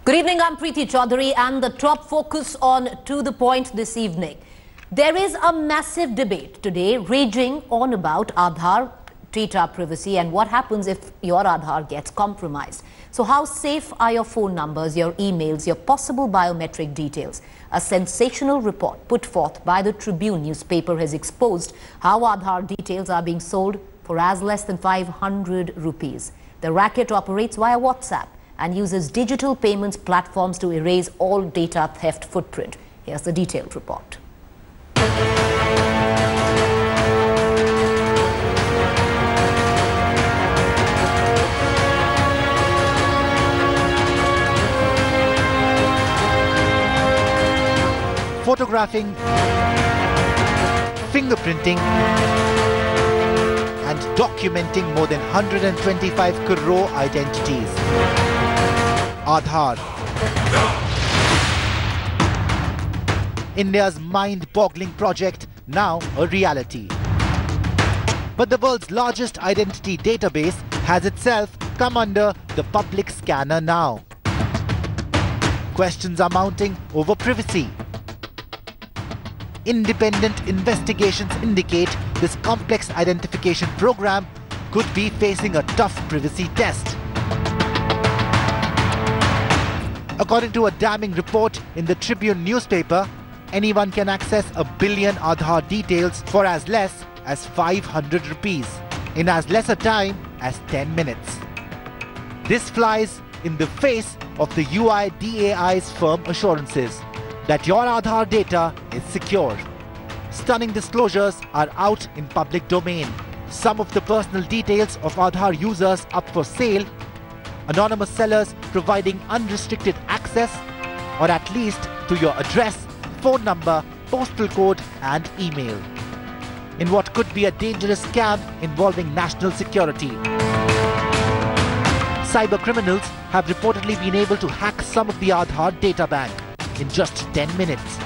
Good evening, I'm Preeti Chaudhary, and the top focus on To The Point this evening. There is a massive debate today raging on about Aadhaar data privacy and what happens if your Aadhaar gets compromised. So how safe are your phone numbers, your emails, your possible biometric details? A sensational report put forth by the Tribune newspaper has exposed how Aadhaar details are being sold for as less than 500 rupees. The racket operates via WhatsApp and uses digital payments platforms to erase all data theft footprint. Here's the detailed report. Photographing, fingerprinting and documenting more than 125 crore identities. Aadhaar. India's mind-boggling project, now a reality. But the world's largest identity database has itself come under the public scanner now. Questions are mounting over privacy. Independent investigations indicate this complex identification program could be facing a tough privacy test. According to a damning report in the Tribune newspaper, anyone can access 1 billion Aadhaar details for as less as 500 rupees in as less a time as 10 minutes. This flies in the face of the UIDAI's firm assurances that your Aadhaar data is secure. Stunning disclosures are out in public domain. Some of the personal details of Aadhaar users up for sale, anonymous sellers providing unrestricted access, or at least to your address, phone number, postal code and email, in what could be a dangerous scam involving national security. Cyber criminals have reportedly been able to hack some of the Aadhaar data bank in just 10 minutes.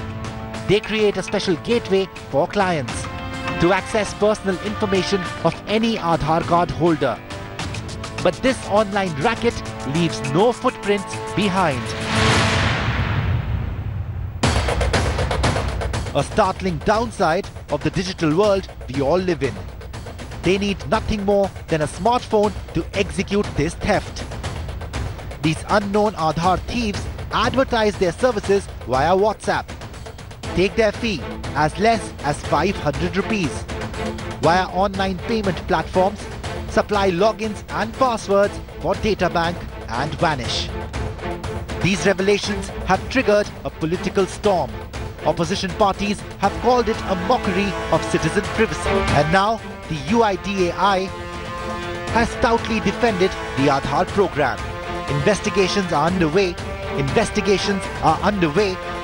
They create a special gateway for clients to access personal information of any Aadhaar card holder. But this online racket leaves no footprints behind. A startling downside of the digital world we all live in. They need nothing more than a smartphone to execute this theft. These unknown Aadhaar thieves advertise their services via WhatsApp. Take their fee as less as 500 rupees. Via online payment platforms, supply logins and passwords for data bank and vanish. These revelations have triggered a political storm. Opposition parties have called it a mockery of citizen privacy. And now the UIDAI has stoutly defended the Aadhaar program. Investigations are underway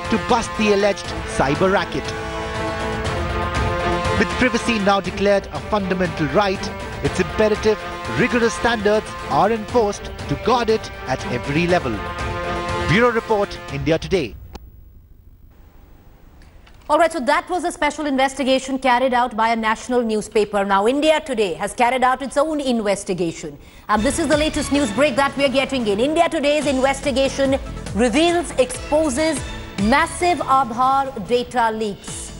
to bust the alleged cyber racket. With privacy now declared a fundamental right, it's imperative rigorous standards are enforced to guard it at every level. Bureau Report, India Today. Alright, so that was a special investigation carried out by a national newspaper. Now, India Today has carried out its own investigation. And this is the latest news break that we are getting in. India Today's investigation exposes massive Aadhaar data leaks.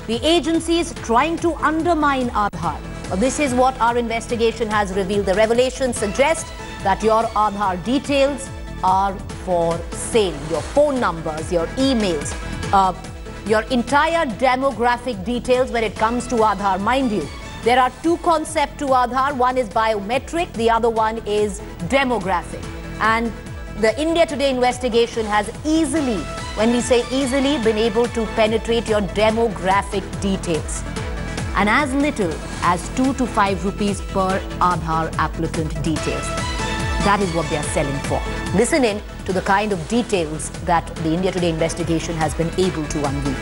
The agency is trying to undermine Aadhaar. This is what our investigation has revealed. The revelations suggest that your Aadhaar details are for sale. Your phone numbers, your emails, your entire demographic details when it comes to Aadhaar. Mind you, there are two concepts to Aadhaar. One is biometric, the other one is demographic. And the India Today investigation has easily, when we say easily, been able to penetrate your demographic details. And as little as 2 to 5 rupees per Aadhaar applicant details. That is what they are selling for. Listen in to the kind of details that the India Today investigation has been able to unveil.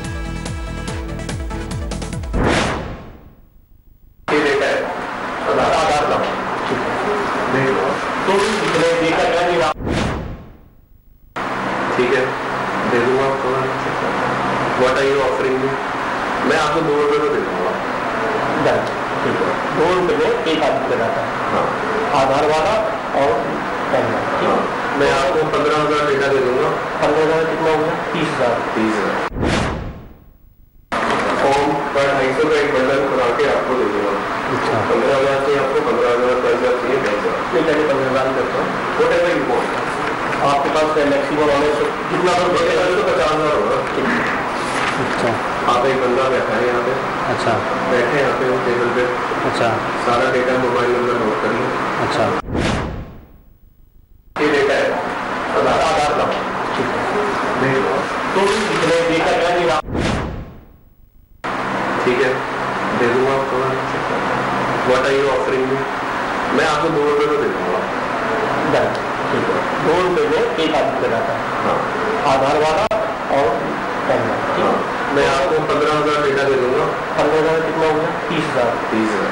What are you offering me? मैं आपको 2 रुपए में दे दूँगा। ठीक है, 2 रुपए में एक आदमी देना था। आधार वाला और पैन। मैं आपको 15,000 डेटा दे दूंगा। 15,000 कितना होगा? 30,000। 30,000 फॉर्म का 250 का एक बंडल बना के आपको दे दूंगा। अच्छा। 15,000 से आपको 15,000 15,000 चाहिए 2,000। नहीं पहले 15,000 करता हूँ। Whatever you want. आपके पास मैक्सिमम हमें कितना तो 50,000 होगा। अच्छा। आप एक बंदा बैठा है यहाँ पे। अच्छा। बैठे यहाँ पे टेबल पे। अच्छा। सारा डेटा मोबाइल नंबर नोट करिए। अच्छा। ये डेटा है आधार का। तो इतने डेटा क्या नहीं आप ठीक है दे दूंगा आपको। What are you offering me? मैं आपको 2 रुपये में दे दूंगा। ठीक है 2 रुपये में एक आदमी लगाता है। हाँ आधार वाला और पैन। हाँ मैं आपको 15,000 डेटा दे दूंगा। 15,000 कितना होगा? 30,000। 30,000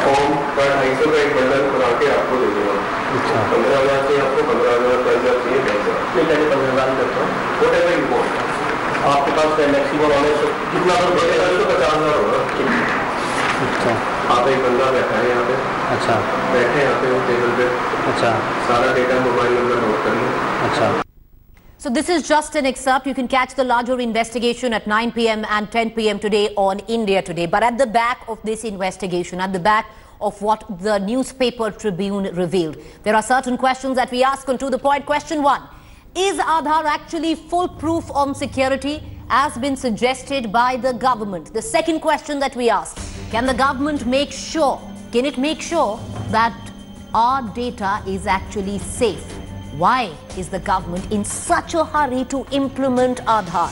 फॉर्म का 250 का एक बंडल बना के आपको दे दूंगा। अच्छा। 15,000 से आपको 15,000 15,000 चाहिए 2,000। नहीं पहले 15,000 करता हूँ। Whatever you want. आपके पास मैक्सिमम हमें कितना तो 50,000 होगा। अच्छा। आप एक बंदा बैठा है यहाँ पे। अच्छा। बैठे यहाँ पे टेबल पे। अच्छा। सारा डेटा मोबाइल नंबर नोट करिए। अच्छा। So this is just an excerpt. You can catch the larger investigation at 9 p.m. and 10 p.m. today on India Today. But at the back of this investigation, at the back of what the newspaper Tribune revealed, there are certain questions that we ask on to the point. Question 1. Is Aadhaar actually foolproof on security as been suggested by the government? The second question that we ask, can the government make sure, can it make sure that our data is actually safe? Why is the government in such a hurry to implement Aadhaar?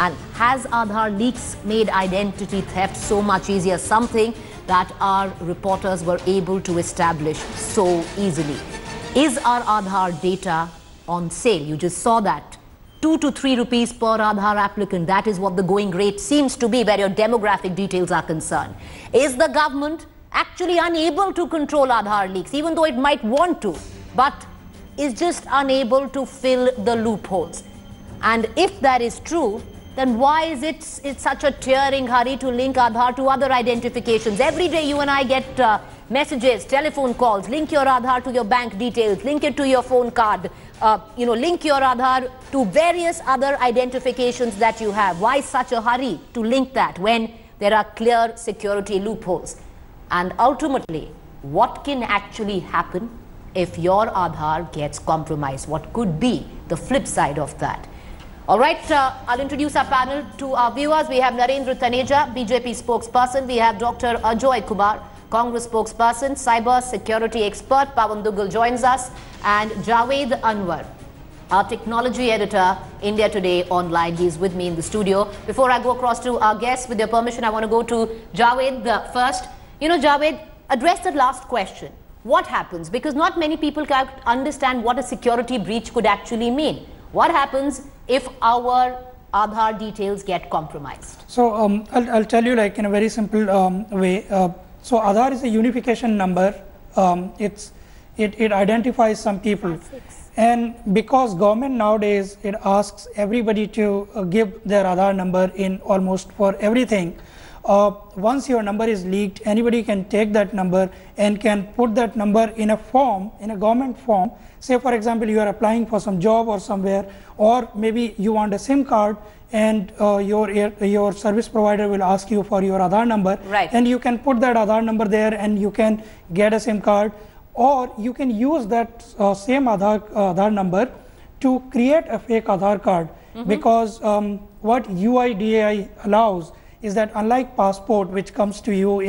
And has Aadhaar leaks made identity theft so much easier? Something that our reporters were able to establish so easily. Is our Aadhaar data on sale? You just saw that. 2 to 3 rupees per Aadhaar applicant. That is what the going rate seems to be where your demographic details are concerned. Is the government actually unable to control Aadhaar leaks, even though it might want to, but is just unable to fill the loopholes? And if that is true, then why is it's such a tearing hurry to link Aadhaar to other identifications? Every day you and I get messages, telephone calls, link your Aadhaar to your bank details, link it to your phone card, link your Aadhaar to various other identifications that you have. Why such a hurry to link that when there are clear security loopholes? And ultimately, what can actually happen if your Aadhaar gets compromised? What could be the flip side of that? All right, I'll introduce our panel to our viewers. We have Narendra Taneja, BJP spokesperson. We have Dr. Ajoy Kumar, Congress spokesperson. Cyber security expert Pawan Dugal joins us. And Javed Anwar, our technology editor, India Today Online. He's with me in the studio. Before I go across to our guests, with your permission, I want to go to Javed first. Javed, address the last question. What happens? Because not many people can understand what a security breach could actually mean. What happens if our Aadhaar details get compromised? So I'll tell you like in a very simple way. So Aadhaar is a unification number. It identifies some people, and because government nowadays it asks everybody to give their Aadhaar number in almost for everything. Once your number is leaked, anybody can take that number and can put that number in a form, in a government form. Say for example, you are applying for some job or somewhere, or maybe you want a SIM card, and your service provider will ask you for your Aadhaar number, right. And you can put that Aadhaar number there and you can get a SIM card, or you can use that same Aadhaar number to create a fake Aadhaar card. Because what UIDAI allows is that unlike passport, which comes to you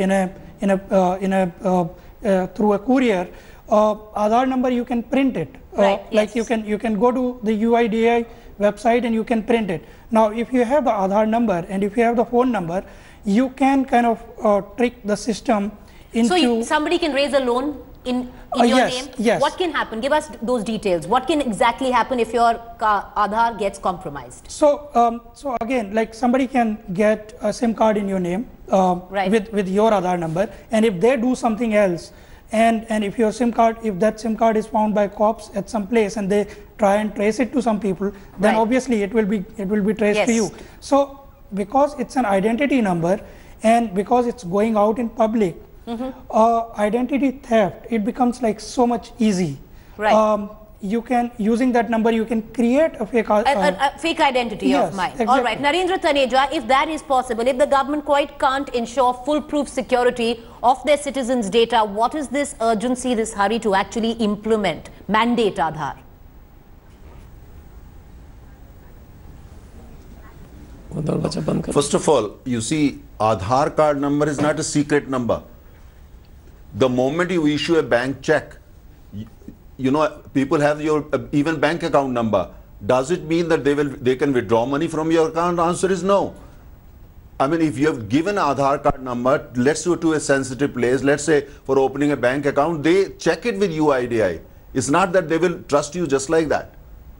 through a courier, Aadhaar number you can print it. Right, like yes. you can go to the UIDAI website and you can print it. Now, if you have the Aadhaar number and if you have the phone number, you can kind of trick the system into. So somebody can raise a loan in your yes, name. yes. What can happen? Give us those details. What can exactly happen if your Aadhaar gets compromised? So, so again, like somebody can get a SIM card in your name right. with your Aadhaar number, and if they do something else, and if your SIM card, if that SIM card is found by cops at some place and they try and trace it to some people, then right. obviously it will be traced yes. to you. So because it's an identity number and because it's going out in public, identity theft, it becomes like so much easy. Right. You can, using that number, you can create a fake fake identity yes, of mine. Exactly. All right, Narendra Taneja, if that is possible, if the government quite can't ensure foolproof security of their citizens' data, what is this urgency, this hurry to actually implement, mandate Aadhaar? First of all, you see, Aadhaar card number is not a secret number. The moment you issue a bank check, you know, people have your even bank account number. Does it mean that they can withdraw money from your account? The answer is no. I mean, if you have given Aadhaar card number, let's go to a sensitive place, let's say for opening a bank account, they check it with UIDAI. It's not that they will trust you just like that.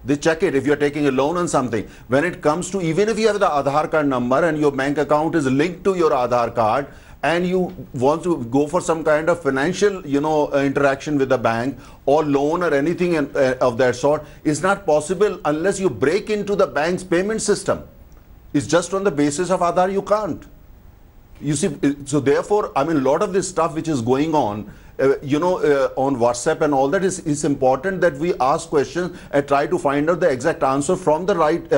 They check it if you're taking a loan on something. When it comes to, even if you have the Aadhaar card number and your bank account is linked to your Aadhaar card, and you want to go for some kind of financial, you know, interaction with the bank or loan or anything of that sort, it's not possible unless you break into the bank's payment system. It's just on the basis of Aadhaar you can't. You see, so therefore, I mean, a lot of this stuff which is going on, you know, on WhatsApp and all that, is important that we ask questions and try to find out the exact answer from the right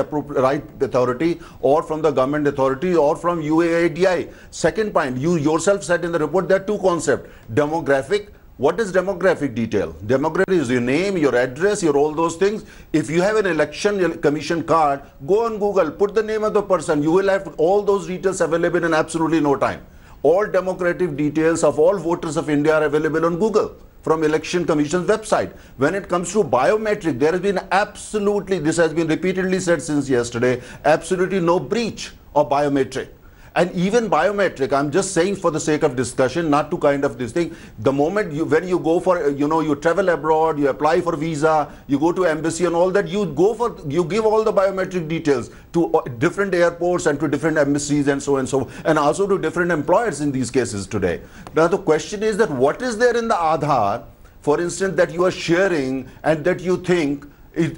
authority or from the government authority or from UIDAI. Second point, you yourself said in the report there are two concepts. Demographic. What is demographic detail? Demographic is your name, your address, your all those things. If you have an election commission card, go on Google, put the name of the person. You will have all those details available in absolutely no time. All demographic details of all voters of India are available on Google from Election Commission's website. When it comes to biometric, there has been absolutely, this has been repeatedly said since yesterday, absolutely no breach of biometric. And even biometric, I'm just saying for the sake of discussion, not to kind of this thing, the moment when you go for, you know, you travel abroad, you apply for visa, you go to embassy and all that, you give all the biometric details to different airports and to different embassies and so, and also to different employers in these cases today. Now the question is that what is there in the Aadhaar, for instance, that you are sharing and that you think,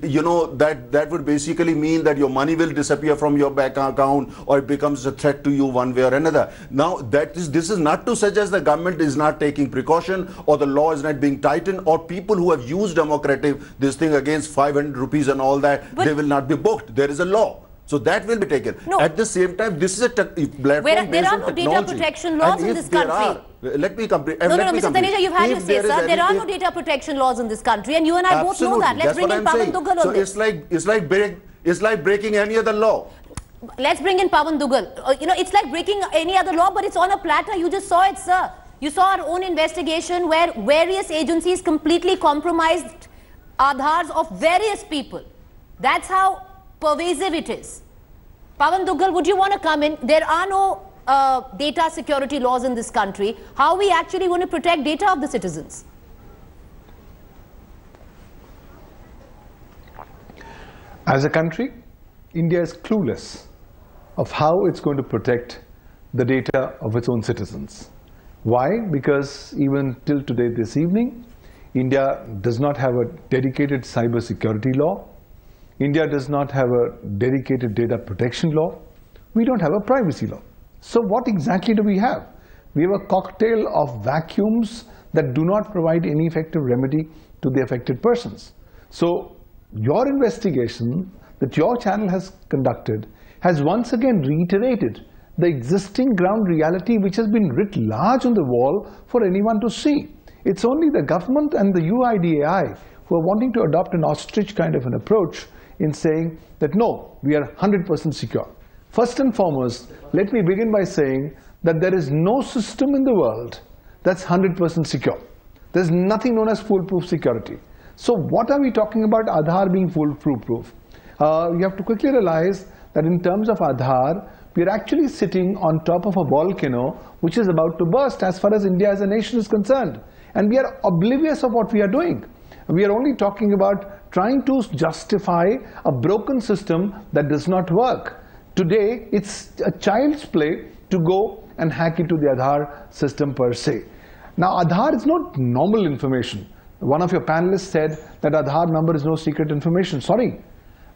you know, that would basically mean that your money will disappear from your bank account or it becomes a threat to you one way or another. Now, this is not to suggest the government is not taking precaution or the law is not being tightened or people who have used democratic this thing against 500 rupees and all that, they will not be booked. There is a law. So that will be taken. No. At the same time, this is a platform there are no data protection laws in this country. Let me complete. No, Mr. Taneja, you've had your say, sir. There are no data protection laws in this country, and you and I both know that. Let's bring in Pawan Dugal on this. It's like breaking any other law. Let's bring in Pawan Dugal. You know, it's like breaking any other law, but it's on a platter. You just saw it, sir. You saw our own investigation where various agencies completely compromised Aadhaars of various people. That's how pervasive it is. Pawan Dugal, would you want to come in? There are no data security laws in this country. How are we actually going to protect data of the citizens? As a country, India is clueless of how it's going to protect the data of its own citizens. Why? Because even till today, this evening, India does not have a dedicated cyber security law. India does not have a dedicated data protection law. We don't have a privacy law. So what exactly do we have? We have a cocktail of vacuums that do not provide any effective remedy to the affected persons. So your investigation that your channel has conducted has once again reiterated the existing ground reality which has been writ large on the wall for anyone to see. It's only the government and the UIDAI who are wanting to adopt an ostrich kind of an approach in saying that no, we are 100% secure. First and foremost, let me begin by saying that there is no system in the world that's 100% secure. There's nothing known as foolproof security. So what are we talking about Aadhaar being foolproof? You have to quickly realize that in terms of Aadhaar, we are actually sitting on top of a volcano which is about to burst as far as India as a nation is concerned. And we are oblivious of what we are doing. We are only talking about trying to justify a broken system that does not work. Today, it's a child's play to go and hack into the Aadhaar system per se. Now, Aadhaar is not normal information. One of your panelists said that Aadhaar number is no secret information. Sorry.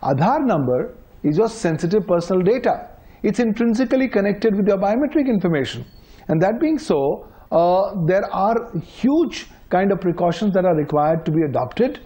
Aadhaar number is your sensitive personal data. It's intrinsically connected with your biometric information. And that being so, there are huge kind of precautions that are required to be adopted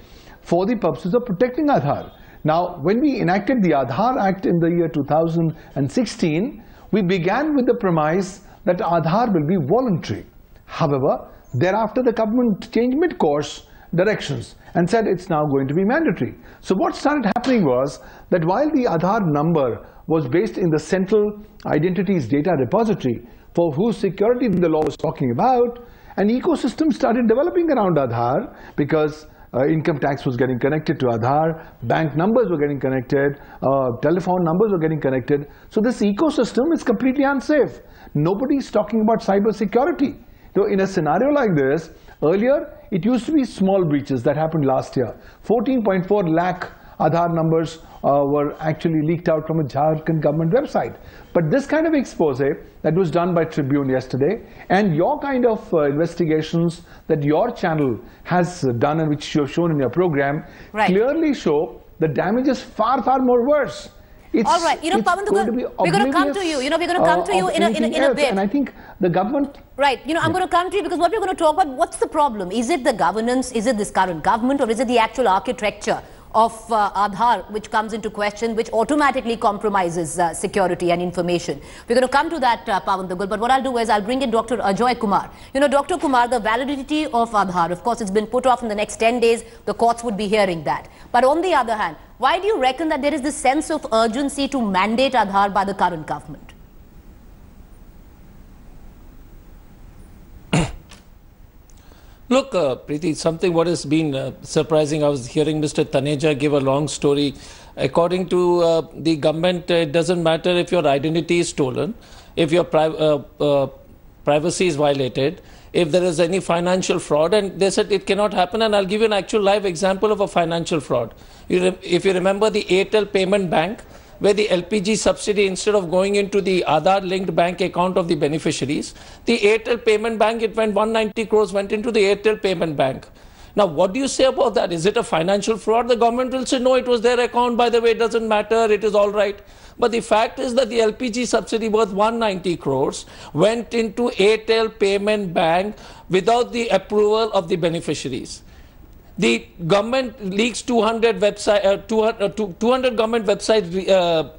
for the purposes of protecting Aadhaar. Now, when we enacted the Aadhaar Act in the year 2016, we began with the premise that Aadhaar will be voluntary. However, thereafter the government changed mid-course directions and said it's now going to be mandatory. So what started happening was that while the Aadhaar number was based in the Central Identities Data Repository, for whose security the law was talking about, an ecosystem started developing around Aadhaar because income tax was getting connected to Aadhaar, bank numbers were getting connected, telephone numbers were getting connected. So this ecosystem is completely unsafe. Nobody's talking about cyber security. So in a scenario like this, earlier it used to be small breaches that happened last year. 14.4 lakh Aadhaar numbers were actually leaked out from a Jharkhand government website. But this kind of expose that was done by Tribune yesterday, and your kind of investigations that your channel has done and which you have shown in your program, clearly show the damage is far, far more worse. All right, Pawan Dugal, we're going to come to you. We're going to come to you in a bit. And I think the government... Right, I'm going to come to you because what we're going to talk about, what's the problem? Is it the governance, is it this current government, or is it the actual architecture of Aadhaar which comes into question, which automatically compromises security and information? We're going to come to that, Pawan Dugal, but what I'll do is I'll bring in Dr. Ajoy Kumar. Dr. Kumar, the validity of Aadhaar, of course, it's been put off in the next 10 days. The courts would be hearing that. But on the other hand, why do you reckon that there is this sense of urgency to mandate Aadhaar by the current government? Look, Preeti, something what has been surprising, I was hearing Mr. Taneja give a long story. According to the government, it doesn't matter if your identity is stolen, if your privacy is violated, if there is any financial fraud, and they said it cannot happen. And I'll give you an actual live example of a financial fraud. If you remember the Airtel Payment Bank, where the LPG subsidy, instead of going into the Aadhaar-linked bank account of the beneficiaries, the Airtel Payment Bank, it went 190 crores, went into the Airtel Payment Bank. Now, what do you say about that? Is it a financial fraud? The government will say, no, it was their account, by the way, it doesn't matter, it is all right. But the fact is that the LPG subsidy worth 190 crores went into Airtel Payment Bank without the approval of the beneficiaries. The government leaks 200 government website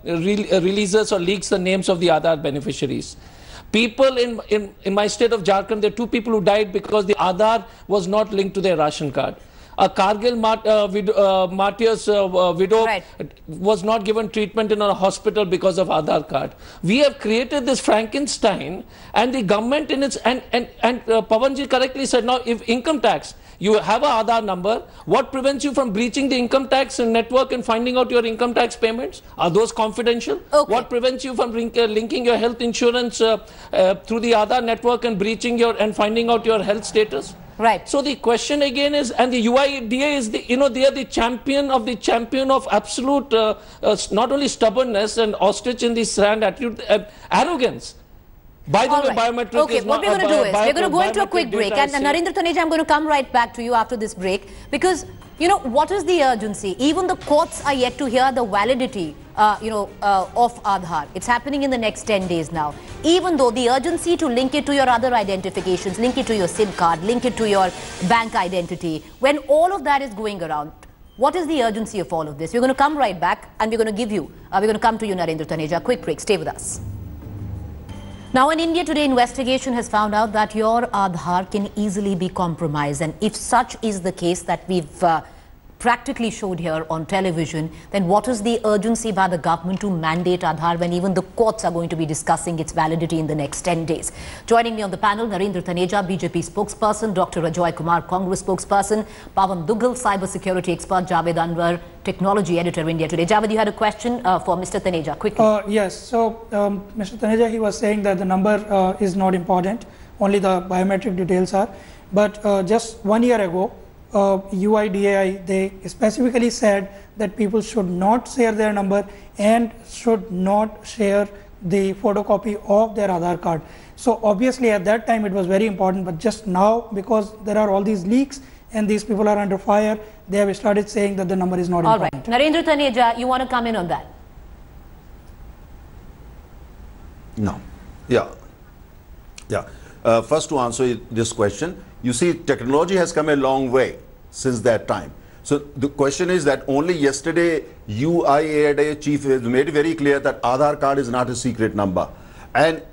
releases or leaks the names of the Aadhaar beneficiaries. People in my state of Jharkhand, there are 2 people who died because the Aadhaar was not linked to their ration card. A Kargil martyr's widow was not given treatment in a hospital because of Aadhaar card. We have created this Frankenstein, and the government in its and Pawanji correctly said, now if income tax, you have an Aadhaar number, what prevents you from breaching the income tax network and finding out your income tax payments? Are those confidential? Okay. What prevents you from linking your health insurance through the Aadhaar network and breaching and finding out your health status? Right. So the question again is, and the UIDAI is they are the champion of absolute, not only stubbornness and ostrich in the sand attitude, arrogance. By the way, biometric okay, what we're going to do is, we're going to go into a quick break. And Narendra Taneja, I'm going to come right back to you after this break. Because, what is the urgency? Even the courts are yet to hear the validity, of Aadhaar. It's happening in the next 10 days now. Even though the urgency to link it to your other identifications, link it to your SIM card, link it to your bank identity, when all of that is going around, what is the urgency of all of this? We're going to come right back and we're going to give you, we're going to come to you, Narendra Taneja. Quick break. Stay with us. Now, in India today, investigation has found out that your Aadhaar can easily be compromised. And if such is the case that we've practically showed here on television, then what is the urgency by the government to mandate Aadhaar when even the courts are going to be discussing its validity in the next 10 days? Joining me on the panel, Narendra Taneja, BJP spokesperson, Dr. Ajoy Kumar, Congress spokesperson, Pawan Dugal, cyber security expert, Javed Anwar, technology editor, India Today. Javed, you had a question for Mr. Taneja, quickly. Yes, so Mr. Taneja, he was saying that the number is not important, only the biometric details are. But just 1 year ago, UIDAI, they specifically said that people should not share their number and should not share the photocopy of their Aadhaar card. So obviously at that time it was very important, but just now, because there are all these leaks and these people are under fire, they have started saying that the number is not important. All right. Narendra Taneja, you want to come in on that? No. Yeah. First, to answer this question, you see, technology has come a long way since that time. So the question is that only yesterday UIDAI chief has made it very clear that Aadhaar card is not a secret number. And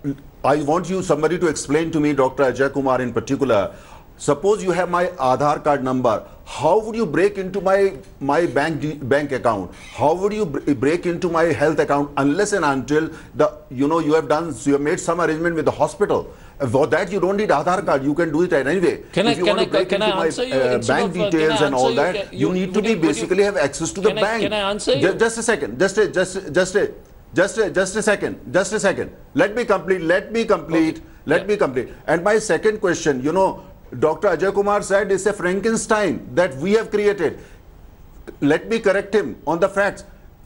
I want somebody to explain to me, Dr. Ajay Kumar in particular, suppose you have my Aadhaar card number, how would you break into my bank account? How would you break into my health account unless and until you have made some arrangement with the hospital? For that you don't need Aadhaar card. You can do it anyway. If you want to break into my bank details and all that, you need to basically have access to the bank. Can I answer you? Just a second. Just a second. Let me complete. And my second question, Dr. Ajay Kumar said it's a Frankenstein that we have created. Let me correct him on the facts.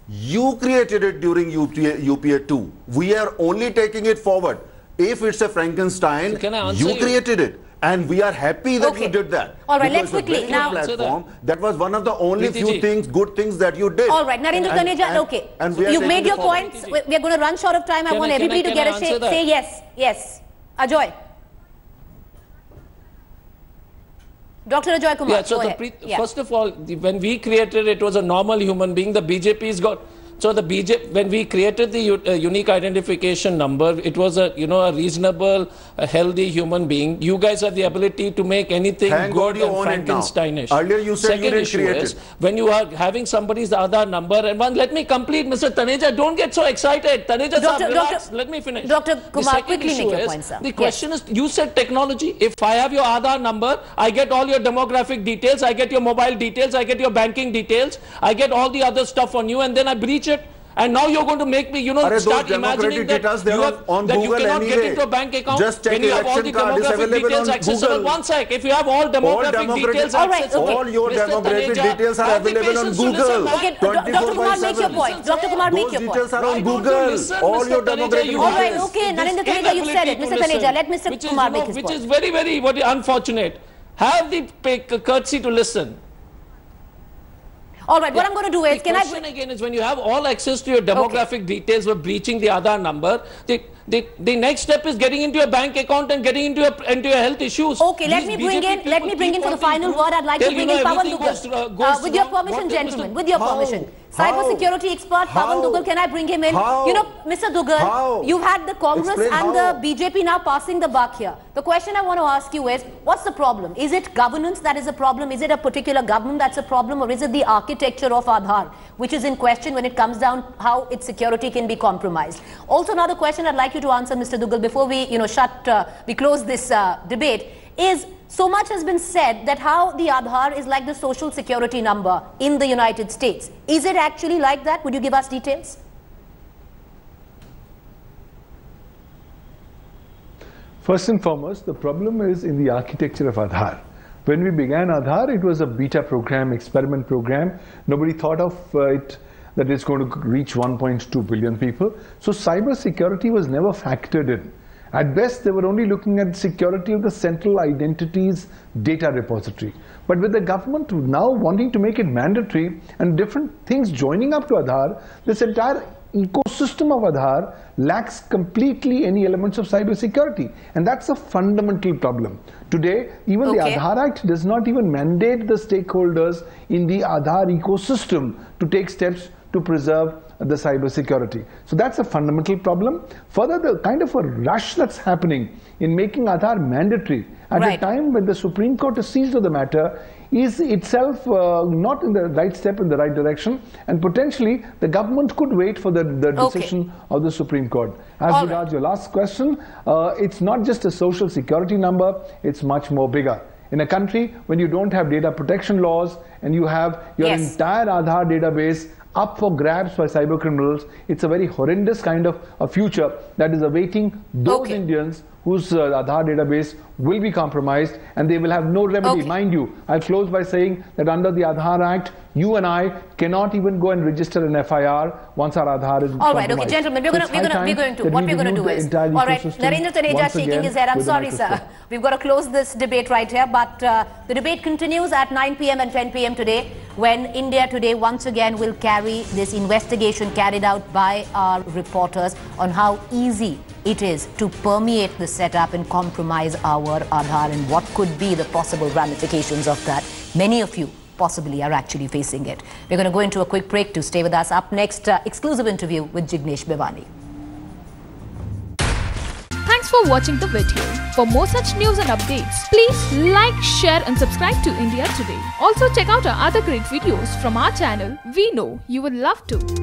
You created it during UPA 2. We are only taking it forward. If it's a Frankenstein, you created it. And we are happy that you did that. All right, let's quickly now. That was one of the only good things that you did. All right, Narendra Taneja, okay. You've made your points. We are going to run short of time. I want everybody to get a say yes. Yes. Ajoy. Dr. Ajoy Kumar, yeah, so first of all, when we created it, was a normal human being. The BJP's got... So the when we created the unique identification number, it was a reasonable, healthy human being. You guys have the ability to make anything good and Frankensteinish. Earlier you said you didn't create it. When you are having somebody's Aadhaar number, and let me complete, Mr. Taneja, don't get so excited. Taneja, relax. Let me finish. Dr. Kumar, quickly make your point, sir. The question is, you said technology. If I have your Aadhaar number, I get all your demographic details, I get your mobile details, I get your banking details, I get all the other stuff on you, and then I breach it. And now you're going to make me, start imagining that you cannot get into a bank account when you have all the demographic details accessible. One sec, if you have all demographic details accessible, all your demographic details are available on Google. Okay, Dr. Kumar, make your point. Dr. Kumar, make your point. Those details are on Google. All your demographic details. All right, okay, Narendra Taneja, you said it. Mr. Taneja, let Mr. Kumar make his point. Which is very, very unfortunate. Have the courtesy to listen. All right, what I'm going to do is, the question again is, when you have all access to your demographic details for breaching the Aadhaar number, the next step is getting into your bank account and getting into your health issues. Okay, let me bring in for the final word. I'd like to bring in Pawan Dugal. With your permission, gentlemen, with your permission. Cyber security expert Pawan Dugal, can I bring him in? Mr. Dugal, you've had the Congress and the BJP now passing the buck here. The question I want to ask you is, what's the problem? Is it governance that is a problem? Is it a particular government that's a problem? Or is it the architecture of Aadhaar, which is in question when it comes down how its security can be compromised? Also, another question I'd like you to answer, Mr. Dugal, before we we close this debate, is so much has been said that how the Aadhaar is like the social security number in the United States. Is it actually like that? Would you give us details? First and foremost, the problem is in the architecture of Aadhaar. When we began Aadhaar, it was a beta program, experiment program. Nobody thought of it that it's going to reach 1.2 billion people. So cyber security was never factored in. At best, they were only looking at security of the central identities data repository. But with the government now wanting to make it mandatory and different things joining up to Aadhaar, this entire ecosystem of Aadhaar lacks completely any elements of cyber security. And that's a fundamental problem. Today, even the Aadhaar Act does not even mandate the stakeholders in the Aadhaar ecosystem to take steps to preserve the cyber security. So that's a fundamental problem. Further, the kind of a rush that's happening in making Aadhaar mandatory at a time when the Supreme Court is seized of the matter is itself not in the right step in the right direction, and potentially the government could wait for the decision of the Supreme Court. As regards your last question, it's not just a social security number, it's much more bigger. In a country when you don't have data protection laws and you have your entire Aadhaar database up for grabs by cyber criminals, it's a very horrendous kind of a future that is awaiting those Indians whose Aadhaar database will be compromised and they will have no remedy. Mind you, I'll close by saying that under the Aadhaar Act, you and I cannot even go and register an FIR once our Aadhaar is compromised. Okay, gentlemen, what we're going to do is, Narendra Taneja shaking his head. I'm sorry, sir. We've got to close this debate right here, but the debate continues at 9 p.m. and 10 p.m. today, when India Today once again will carry this investigation carried out by our reporters on how easy it is to permeate the setup and compromise our Aadhaar, and what could be the possible ramifications of that. Many of you possibly are actually facing it. We're going to go into a quick break. To stay with us. Up next, exclusive interview with Jignesh Bhivani. Thanks for watching the video. For more such news and updates, please like, share and subscribe to India Today. Also check out our other great videos from our channel. We know you would love to.